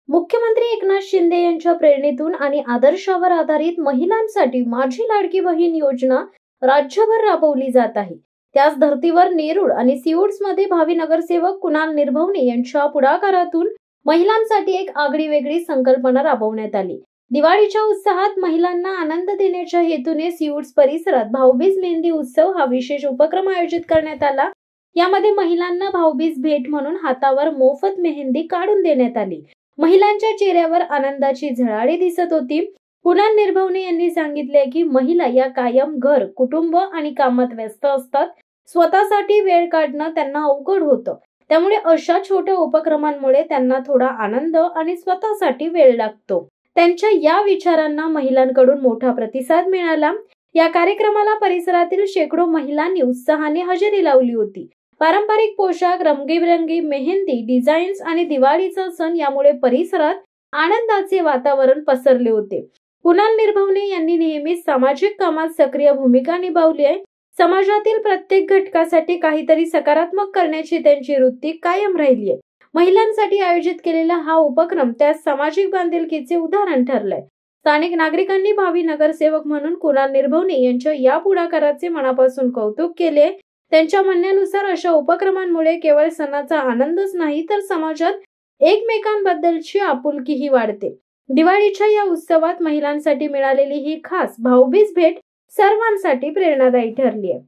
मुख्यमंत्री एकनाथ शिंदे यांच्या प्रेरणेतून आणि आदर्शावर आधारित महिलांसाठी माझी लाडकी बहीण योजना राज्यभर राबवली जात आहे। त्याच धर्तीवर नेरूळ आणि सिऊड्समध्ये भावी नगरसेवक कुणाल निर्भवणे यांच्या पुढाकारातून महिलांसाठी एक आगळीवेगळी संकल्पना राबवण्यात आली। दिवाळीच्या उत्साहात महिलांना आनंद देण्याच्या हेतूने सिऊड्स परिसरात भाऊबीज मेहंदी उत्सव हा विशेष उपक्रम आयोजित करण्यात आला। यामध्ये महिलांना भाऊबीज भेट म्हणून हातावर मोफत मेहंदी काढून देण्यात आली। महिलांच्या चेहऱ्यावर आनंदाची झळाळी दिसत होती। कुणाल निर्भवणे यांनी सांगितले की महिला या कायम घर, कुटुंब आणि कामात व्यस्त असतात। स्वतःसाठी वेळ काढणं त्यांना अवघड होतं। त्यामुळे अशा छोट्या उपक्रमांमुळे त्यांना थोडा आनंद आणि स्वतःसाठी वेळ लागतो। त्यांच्या या विचारांना महिलांकडून मोठा प्रतिसाद मिळाला। या कार्यक्रमाला परिसरातील शेकडो महिलांनी उत्साहाने हजेरी लावली होती। पारंपरिक पोशाख, रंगीबेरंगी मेहंदी डिझाईन्स आणि दिवाळीचा सण यामुळे परिसरात आनंदाचे वातावरण पसरले होते। कुणाल निर्भवणे यांनी नेहमीच सामाजिक कामात सक्रिय भूमिका निभावली आहे। समाजातील प्रत्येक घटकासाठी काहीतरी सकारात्मक करण्याची त्यांची वृत्ती कायम राहिली आहे। महिलांसाठी आयोजित केलेला हा उपक्रम त्या सामाजिक बांधिलकीचे उदाहरण ठरलंय। स्थानिक नागरिकांनी भावी नगरसेवक म्हणून कुणाल निर्भवणे यांच्या या पुढाकाराचे मनापासून कौतुक केले। त्यांच्या म्हणण्यानुसार अशा उपक्रमांमुळे केवळ सणाचा आनंदच नाही तर समाजात एकमेकांबद्दलची आपुलकीही वाढते। दिवाळीच्या या उत्सवात महिलांसाठी मिळालेली ही खास भाऊबीज भेट सर्वांसाठी प्रेरणादायी ठरली आहे।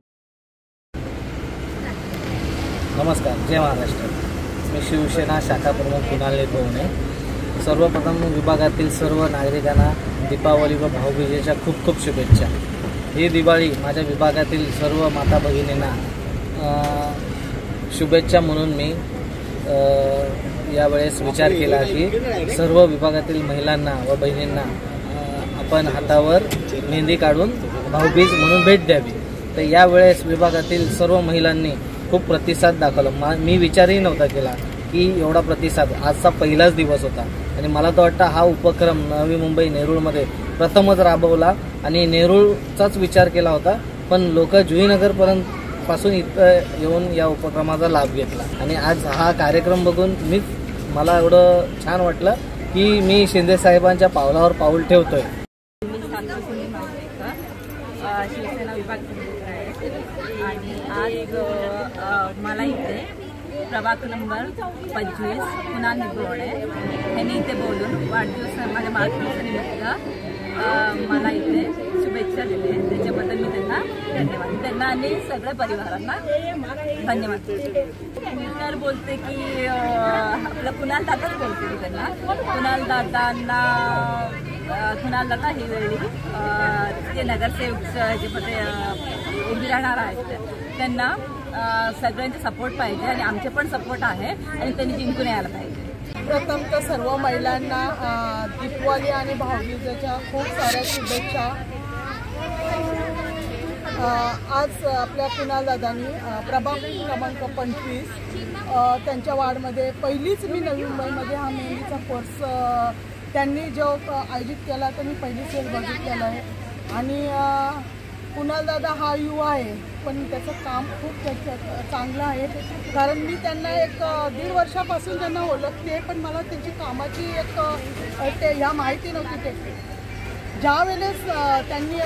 नमस्कार, जय महाराष्ट्र। मी शिवसेना शाखा प्रमुख कुणाल निर्भवणे। सर्वप्रथम विभागातील सर्व नागरिकांना दीपावली व भाऊबीजेच्या खूप खूप शुभेच्छा। ही दिवाळी माझ्या विभागातील सर्व माता भगिनींना शुभेच्छा म्हणून मी यावेळेस विचार केला की सर्व विभागातील महिलांना व बहिणींना आपण हातावर मेहंदी काढून भाऊबीज म्हणून भेट द्यावी। तर यावेळेस विभागातील सर्व महिलांनी खूप प्रतिसाद दाखवला। मी विचारही नव्हता केला की एवढा प्रतिसाद। आजचा पहिलाच दिवस होता आणि मला तर वाटतं हा उपक्रम नवी मुंबई नेरूळमध्ये प्रथमच राबवला आणि नेरूळचाच विचार केला होता, पण लोक जुईनगरपर्यंत पासून इथं येऊन या उपक्रमाचा लाभ घेतला आणि आज हा कार्यक्रम बघून मला एवढं छान वाटलं की मी शिंदे साहेबांच्या पावलावर पाऊल ठेवतोय। शिवसेना विभाग आणि आज मला इथे प्रभाग नंबर 25 कुणाल निर्भवणे यांनी इथे बोलून माझ्या वाढदिवसानिमित्त मला इथे शुभेच्छा दिले। त्याच्याबद्दल मी त्यांना आणि सगळ्या परिवारांना धन्यवाद। मी तर बोलते की आपलं कुणाल दादाच बोलते मी त्यांना। कुणाल दादा ही वेळी जे नगरसेवक ह्याच्यामध्ये उभी राहणार आहेत त्यांना सगळ्यांचा सपोर्ट पाहिजे आणि आमचे पण सपोर्ट आहे आणि त्यांनी जिंकून यायला पाहिजे। प्रथम तर सर्व महिलांना दीपावली आणि भाऊबीजेच्या खूप साऱ्या शुभेच्छा। आज आपल्या कुणाल दादांनी प्रभाग क्रमांक 25 त्यांच्या वार्डमध्ये पहिलीच मी नवी मुंबईमध्ये हा मेहंदीचा कोर्स त्यांनी जो आयोजित केला तर मी पहिलीच वेळ बघितलेला आहे आणि कुणाल दादा हा युवा आहे पण त्याचं काम खूप चांगलं आहे। कारण मी त्यांना एक 1.5 वर्षापासून त्यांना ओळखते, पण मला त्यांची कामाची ह्या माहिती नव्हती। ते ज्यावेळेस त्यांनी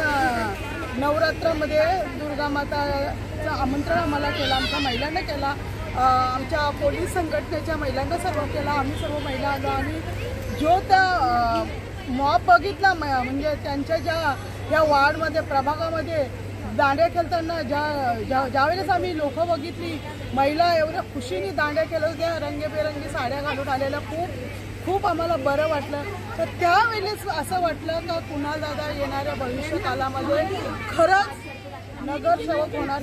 नवरात्रामध्ये दुर्गा माताचं आमंत्रण आम्हाला केलं, आमच्या महिलांना केला, आमच्या पोलीस संघटनेच्या महिलांना सर्व केला। आम्ही सर्व महिला आलो आणि जो त्या मॉब बघितला म्हणजे त्यांच्या या वार्डमध्ये प्रभागामध्ये दांड्या खेळताना ज्यावेळेस आम्ही लोक बघितली, महिला एवढ्या खुशीने दांड्या खेळत होत्या, रंगीबेरंगी साड्या घालून आलेल्या, खूप आम्हाला बरं वाटलं। तर त्यावेळेस असं वाटलं का कुणाल दादा येणाऱ्या भविष्यकालामध्ये खरंच नगरसेवक होणार।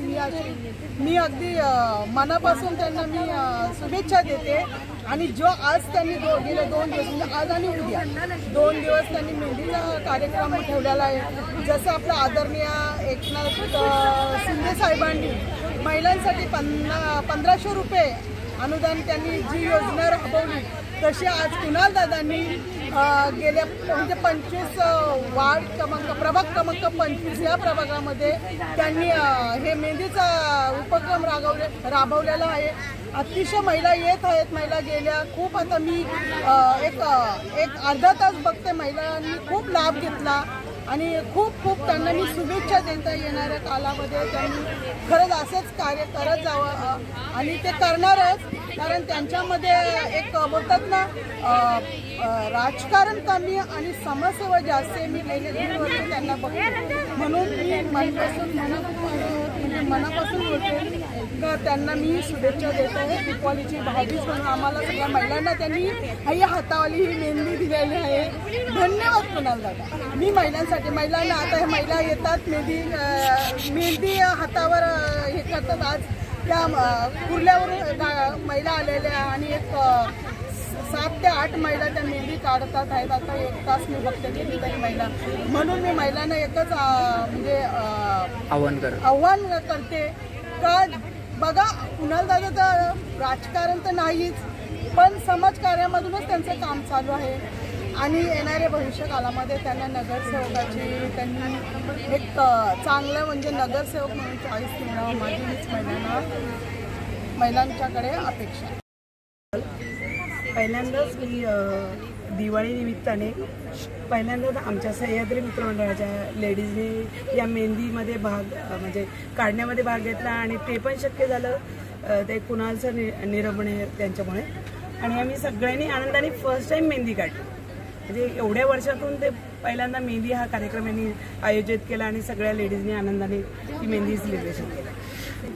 मी अगदी मनापासून त्यांना मी शुभेच्छा देते आणि जो आज त्यांनी गेले 2 दिवस म्हणजे आज आणि उद्या 2 दिवस त्यांनी मेहंदीचा कार्यक्रम ठेवलेला आहे। जसं आपलं आदरणीय एकनाथ शिंदे साहेबांनी महिलांसाठी 1500 रुपये अनुदान त्यांनी जी योजना राबवली, तशी आज कुणाल दादांनी गेल्या म्हणजे 25 वार्ड प्रभाग क्रमांक 25 या प्रभागामध्ये त्यांनी हे मेहंदीचा उपक्रम राबवलेला आहे। अतिशय महिला येत आहेत, महिला गेल्या खूप। आता मी एक अर्धा तास बघते, महिलांनी खूप लाभ घेतला आणि खूप त्यांना मी शुभेच्छा देते। येणाऱ्या कालामध्ये त्यांनी खरंच असेच कार्य करत जावं आणि ते करणारच, कारण त्यांच्यामध्ये एक बोलतात ना राजकारण कमी आणि समाजसेवा जास्त आहे। मी गेले 3 वर्ष त्यांना बघते, म्हणून मी मनापासून बोलते का त्यांना मी शुभेच्छा देते। दीपावलीची भाऊबीज म्हणून आम्हाला सगळ्या महिलांना त्यांनी हातावाली ही मेहंदी दिलेली आहे। धन्यवाद कुणाल दादा। मी महिलांसाठी महिलांना आता हे महिला येतात मेहंदी हातावर हे करतात। आज त्या कुर्ल्यावरून महिला आलेल्या आणि एक 7 ते 8 महिला त्या मेहंदी काढतात आहेत। आता 1 तास मी बघते कितीतरी महिला, म्हणून मी महिलांना एकच म्हणजे आव्हान करते का बघा, कुणाल दादा तर राजकारण तर नाहीच, पण समाजकार्यामधूनच त्यांचं काम चालू आहे आणि येणाऱ्या भविष्यकालामध्ये त्यांना नगरसेवकाची त्यांनी एक चांगलं म्हणजे नगरसेवक म्हणून चॉईस मिळावं, माझी हीच महिलांच्याकडे अपेक्षा आहे। पहिल्यांदाच मी दिवाळी निमित्ताने पहिल्यांदाच आमच्या सह्याद्री मित्रमंडळाच्या लेडीजने या मेहंदीमध्ये म्हणजे काढण्यामध्ये भाग घेतला आणि ते पण शक्य झालं ते कुणालचं निरभणे त्यांच्यामुळे। आणि आम्ही सगळ्यांनी आनंदाने फर्स्ट टाईम मेहंदी काढली, म्हणजे एवढ्या वर्षातून ते पहिल्यांदा मेहंदी हा कार्यक्रम यांनी आयोजित केला आणि सगळ्या लेडीजने आनंदाने ती मेहंदी सेलिब्रेशन केलं।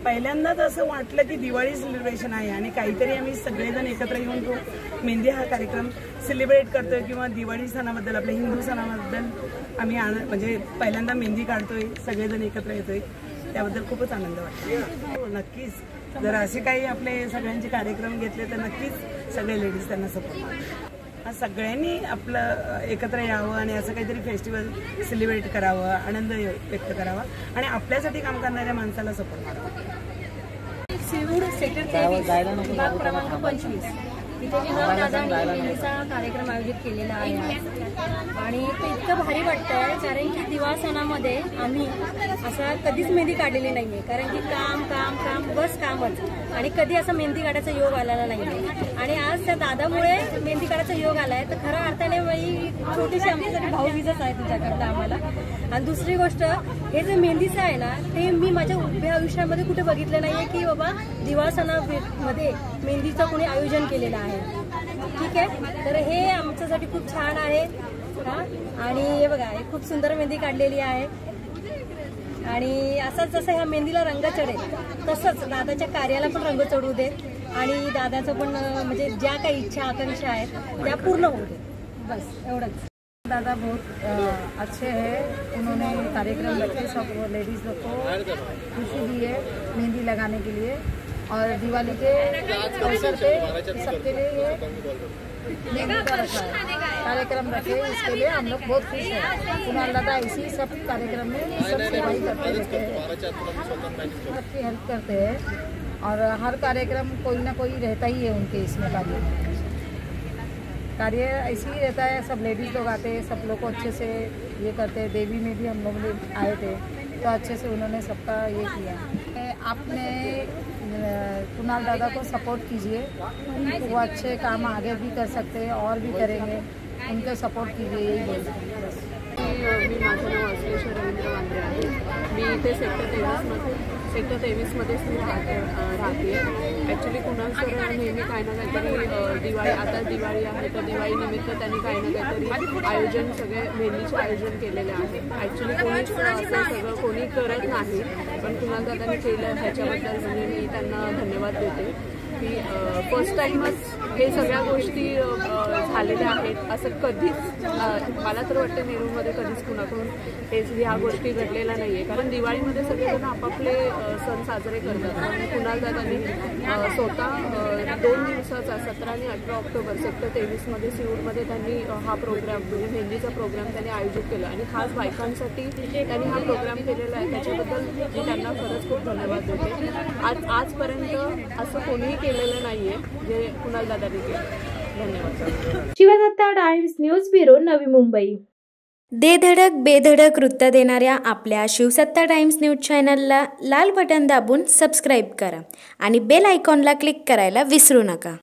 पहिल्यांदाच असं वाटलं की दिवाळी सेलिब्रेशन आहे आणि काहीतरी आम्ही सगळेजण एकत्र येऊन तो मेहंदी हा कार्यक्रम सेलिब्रेट करतोय किंवा दिवाळी सणाबद्दल आपल्या हिंदू सणाबद्दल आम्ही म्हणजे पहिल्यांदा मेहंदी काढतोय, सगळेजण एकत्र येतोय, त्याबद्दल खूपच आनंद वाटतो। नक्कीच जर असे काही आपले सगळ्यांचे कार्यक्रम घेतले तर नक्कीच सगळे लेडीज त्यांना सपोर्ट सगळ्यांनी आपलं एकत्र यावं आणि असं काहीतरी फेस्टिवल सेलिब्रेट करावं, आनंद व्यक्त करावा आणि आपल्यासाठी काम करणाऱ्या माणसाला सपोर्ट करावा। सिरूड सेक्टर 23 विभाग क्रमांक 25 इथे कुणाल दादांनी मेहंदीचा कार्यक्रम आयोजित केलेला आहे आणि ते इतकं भारी वाटतंय, कारण की दिवाळ सणामध्ये आम्ही असा कधीच मेहंदी काढलेली नाहीये, कारण की काम काम काम बस कामच आणि कधी असा मेहंदी काढायचा योग आलेला नाहीये। आणि आज त्या दादामुळे मेहंदी काढायचा योग आलाय, तर खऱ्या अर्थाने ही छोटीशी आमच्यासाठी भाऊबीजच आहे तुझ्याकडनं आम्हाला। आणि दुसरी गोष्ट, हे जे मेहंदीचं आहे ना, ते मी माझ्या उभ्या आयुष्यामध्ये कुठे बघितलं नाहीये की बाबा दिवाळ सणामध्ये मेहंदीचं कोणी आयोजन केलेलं आहे। ठीक आहे, तर हे आमच्यासाठी खूप छान आहे आणि हे बघा, हे खूप सुंदर मेहंदी काढलेली आहे आणि असंच जसं ह्या मेहंदीला रंग चढेल तसंच दादाच्या कार्याला पण रंग चढू दे आणि दादाचं पण म्हणजे ज्या काही इच्छा आकांक्षा आहेत त्या पूर्ण होऊ दे, बस एवढंच। दादा बहुत अच्छे हैं, उन्होंने कार्यक्रम रखे, सब लेडीज लोग को खुशी दी है मेहंदी लगाने के लिए और दिवाली के अवसर पे सबके लिए ये मेहंदी का रखा है कार्यक्रम रखे, इसके लिए हम लोग बहुत खुश हैं। कुणाल दादा इसी सब कार्यक्रम में सब सेवाई करते रहते हैं, सबकी हेल्प करते हैं और हर कार्यक्रम कोई ना कोई रहता ही है उनके इसमें कार्य ऐसे ही रहता है। सब लेडीज़ लोग आते हैं, सब लोग को अच्छे से ये करते हैं। देवी में भी हम लोग आए थे तो अच्छे से उन्होंने सबका ये किया। आपने कुणाल दादा को सपोर्ट कीजिए, वो अच्छे काम आगे भी कर सकते हैं और भी करेंगे, उनको सपोर्ट कीजिए, यही बोलते हैं बस। मी माझं नाव अश्लेषा रवींद्र वांद्रे आहे। मी इथे सेक्टर 23मध्येच मी राहते। ॲक्च्युली कुणाल सर नेहमी काही ना काहीतरी दिवाळी, आता दिवाळी आहे तर दिवाळीनिमित्त त्यांनी काही ना काहीतरी आयोजन, सगळे मेहंदीचे आयोजन केलेले आहे। ॲक्च्युली कोणीच असं सगळं कोणी करत नाही, पण कुणाल दादांनी केलं ह्याच्याबद्दल म्हणजे मी त्यांना धन्यवाद देते की फर्स्ट टाईमच हे सगळ्या गोष्टी झालेल्या आहेत। असं कधीच मला तर वाटतं नेरूळमध्ये कधीच कुणाकडून ह्या गोष्टी घडलेल्या नाही आहे, कारण दिवाळीमध्ये सगळेजण आपापले सण साजरे करतात आणि कुणाल दादांनी स्वतः 2 दिवसाचा 17 आणि 18 ऑक्टोबर सेक्टर 23मध्ये सिऊडमध्ये त्यांनी हा प्रोग्राम म्हणजे मेहंदीचा प्रोग्राम त्यांनी आयोजित केला आणि खास बायकांसाठी त्यांनी हा प्रोग्राम केलेला आहे। त्याच्याबद्दल मी त्यांना खरंच खूप धन्यवाद देते। आजपर्यंत असं कोणीही केलेलं नाही आहे जे कुणाल दादांनी केलं. धन्यवाद. Shivdatta times news bureau, Navi Mumbai. दे धडक बेधडक वृत्त देणाऱ्या आपल्या शिवसत्ता टाइम्स न्यूज चॅनलला लाल बटन दाबून सबस्क्राईब करा आणि बेल आयकॉनला क्लिक करायला विसरू नका.